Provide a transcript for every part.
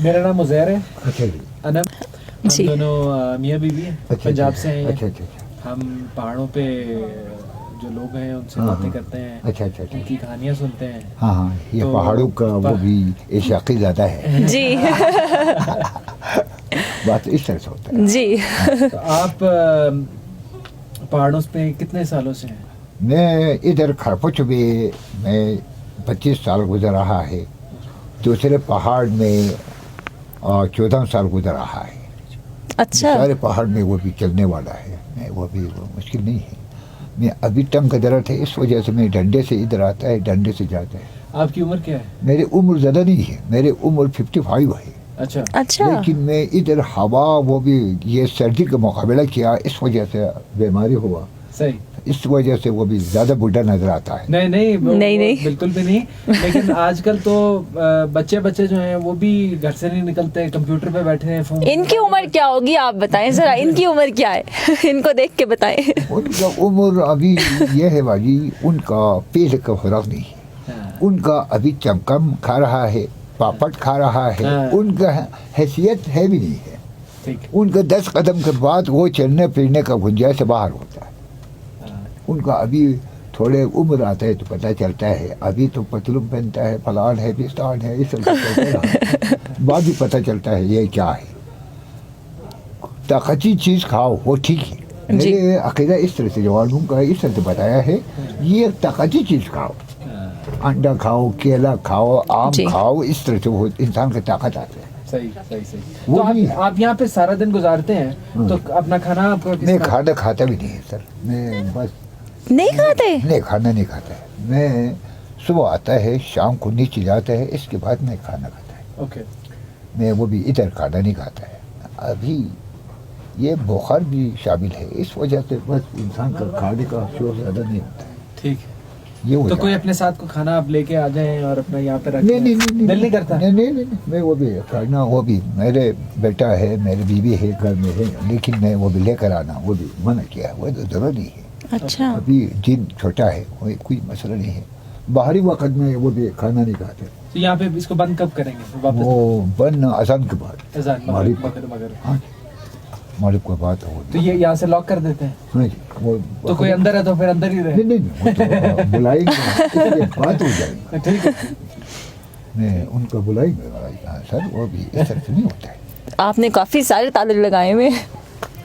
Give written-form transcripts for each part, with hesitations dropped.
میرا نام عزیر ہے. اچھا جی. انم. ہم دونوں میاں بیوی ہیں, پنجاب سے ہیں. اچھا اچھا. ہم پہاڑوں پہ جو لوگ ہیں ان سے باتیں کرتے ہیں, اچھا اچھا. ان کی کہانیاں سنتے ہیں. ہاں ہاں, یہ پہاڑوں کا وہ بھی عشاقی زیادہ ہے جی. بات اس طرح سے ہوتا ہے جی. تو آپ پہاڑوں پہ کتنے سالوں سے ہیں؟ میں ادھر کھرپچ میں 25 سال گزر رہا ہے. دوسرے پہاڑ میں 14 سال گزر رہا ہے. اچھا. سارے پہاڑ میں وہ بھی چلنے والا ہے, میں وہ بھی مشکل نہیں ہے. میں ابھی ٹنگ کا درد ہے, اس وجہ سے میں ڈنڈے سے ادھر آتا ہے, ڈنڈے سے جاتا ہے. آپ کی عمر کیا ہے؟ میری عمر زیادہ نہیں ہے, میری عمر 55 ہے. اچھا اچھا. لیکن میں ادھر ہوا وہ بھی یہ سردی کا مقابلہ کیا, اس وجہ سے بیماری ہوا. صحیح. اس وجہ سے وہ بھی زیادہ بڈھا نظر آتا ہے. نہیں نہیں بالکل بھی نہیں. لیکن آج کل تو بچے جو ہیں وہ بھی گھر سے نہیں نکلتے, کمپیوٹر پہ بیٹھے ہیں. فون. ان کی عمر کیا ہوگی آپ بتائیں ذرا, ان کی عمر کیا ہے, ان کو دیکھ کے بتائیں. ان کا عمر ابھی یہ ہے باجی, ان کا پہلے کا خوراک نہیں ہے. ان کا ابھی چمکم کھا رہا ہے, پاپڑ کھا رہا ہے. ان کا حیثیت ہے بھی نہیں ہے. ان کا 10 قدم کے بعد وہ چلنے پھرنے کا گنجائش سے باہر ہوتا ہے. ان کا ابھی تھوڑے عمر آتا ہے تو پتہ چلتا ہے. ابھی تو پتلون پہنتا ہے, فلان ہے, پستان ہے, اس طرح بعد بھی پتہ چلتا ہے یہ کیا ہے. طاقتی چیز کھاؤ وہ ٹھیک ہے. میرے عقیدہ اس طرح سے جوانوں کا اس طرح سے بتایا ہے, یہ طاقتی چیز کھاؤ, انڈا کھاؤ, کیلا کھاؤ, آم کھاؤ, اس طرح سے وہ انسان کی طاقت آتی ہے. صحیح. تو آپ یہاں پہ سارا دن گزارتے ہیں, تو اپنا کھانا آپ کو میں کھانا کھاتا بھی نہیں ہے سر. میں بس نہیں کھاتے؟ نہیں, کھانا نہیں کھاتا ہے. میں صبح آتا ہے, شام کو نیچے جاتا ہے, اس کے بعد میں کھانا کھاتا ہے. اوکے. میں وہ بھی ادھر کھانا نہیں کھاتا ہے. ابھی یہ بخار بھی شامل ہے, اس وجہ سے بس انسان کا کھانے کا شوق زیادہ نہیں ہوتا ہے. ٹھیک. یہ تو کوئی اپنے ساتھ کو کھانا آپ لے کے آ جائیں اور اپنا یہاں پہ رکھ دل نہیں کرتا؟ نہیں, میں وہ بھی کھانا, وہ بھی میرے بیٹا ہے, میری بیوی ہے گھر میں ہے, لیکن میں وہ بھی لے کر آنا وہ بھی منع کیا ہے, وہ تو ضروری ہے. اچھا. ابھی دن چھوٹا ہے, کوئی مسئلہ نہیں ہے. باہری وقت میں وہ بھی کھانا نہیں کھاتے. تو یہاں پہ اس کو بند کب کریں گے؟ وہ بند اذان کے بعد, مغرب. ہاں مغرب کے بعد. تو یہ یہاں سے لاک کر دیتے ہیں؟ تو کوئی اندر ہے تو پھر اندر ہی رہے. نہیں, بلائیں گے, بات ہو جائے گی. ٹھیک ہے. میں ان کو بلائیں گے سر, وہ بھی اس طرح سے نہیں ہوتا ہے. آپ نے کافی سارے تالے لگائے ہوئے.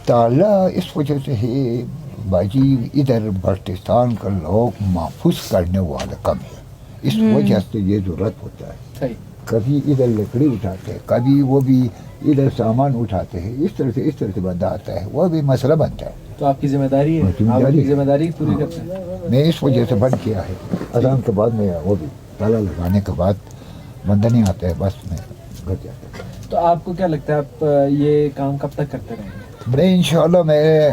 تالا اس وجہ سے ہے باجی, ادھر بلوچستان کا لوگ محفوظ کرنے والا کم ہے, اس وجہ سے یہ ضرورت ہوتا ہے. صحیح. کبھی ادھر لکڑی اٹھاتے ہیں, کبھی وہ بھی ادھر سامان اٹھاتے ہیں, اس طرح سے بندہ آتا ہے, وہ بھی مسئلہ بنتا ہے. تو آپ کی ذمہ داری ہے, آپ کی ذمہ داری پوری کرتے ہیں. میں اس وجہ سے بند کیا ہے. اذان کے بعد میں وہ بھی تالا لگانے کے بعد بندہ نہیں آتا ہے, بس میں گھر جاتا ہوں. تو آپ کو کیا لگتا ہے آپ یہ کام کب تک کرتے رہیں گے؟ میں انشاءاللہ میں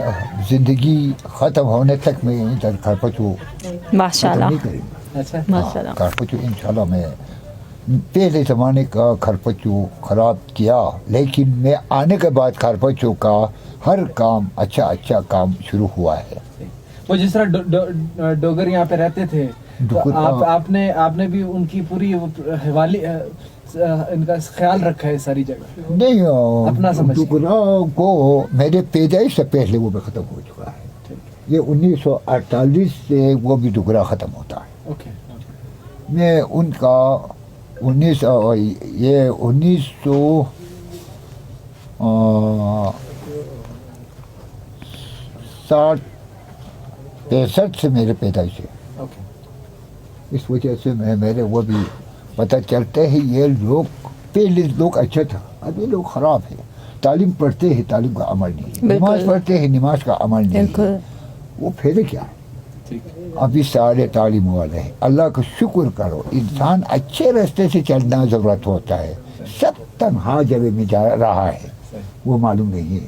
زندگی ختم ہونے تک میں ادھر کھرپچو ماشاء اللہ. نہیں کریں گے. اچھا. ماشاء اللہ. کھرپچو انشاءاللہ میں پہلے زمانے کا کھرپچو خراب کیا, لیکن میں آنے کے بعد کھرپچو کا ہر کام اچھا کام شروع ہوا ہے. وہ جس طرح ڈوگر یہاں پہ رہتے تھے, آپ نے بھی ان کی پوری حوالی ان کا خیال رکھا ہے ساری جگہ؟ نہیں, اپنا سمجھ ڈوگرا کو میرے پیدائش سے پہلے وہ بھی ختم ہو چکا ہے. یہ 1948 سے وہ بھی ڈوگرا ختم ہوتا ہے. اوکے. میں ان کا 65 سے میرے پیدائش ہے. اس وجہ سے میرے وہ بھی پتہ چلتے ہیں, یہ لوگ پہلے لوگ اچھا تھا, ابھی لوگ خراب ہے. تعلیم پڑھتے ہیں, تعلیم کا عمل نہیں, نماز پڑھتے ہیں, نماز کا عمل نہیں, وہ پھر کیا ہے. ابھی سارے تعلیم والے ہیں. اللہ کا شکر کرو, انسان اچھے راستے سے چلنا ضرورت ہوتا ہے. سب تنہا جگہ میں جا رہا ہے, وہ معلوم نہیں ہے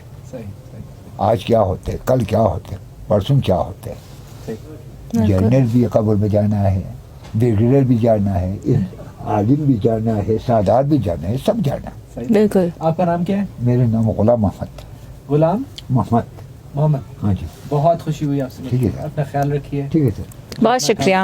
آج کیا ہوتے, کل کیا ہوتے, پرسوں کیا ہوتے. جنرل بھی قبر میں جانا ہے, بریگیڈیئر بھی جانا ہے, عالم بھی جانا ہے, سادات بھی جانا ہے, سب جانا. بالکل. آپ کا نام کیا ہے؟ میرا نام غلام محمد. غلام محمد. ہاں جی. بہت خوشی ہوئی آپ سے. ٹھیک ہے, اپنا خیال رکھیے. ٹھیک ہے سر. بہت شکریہ.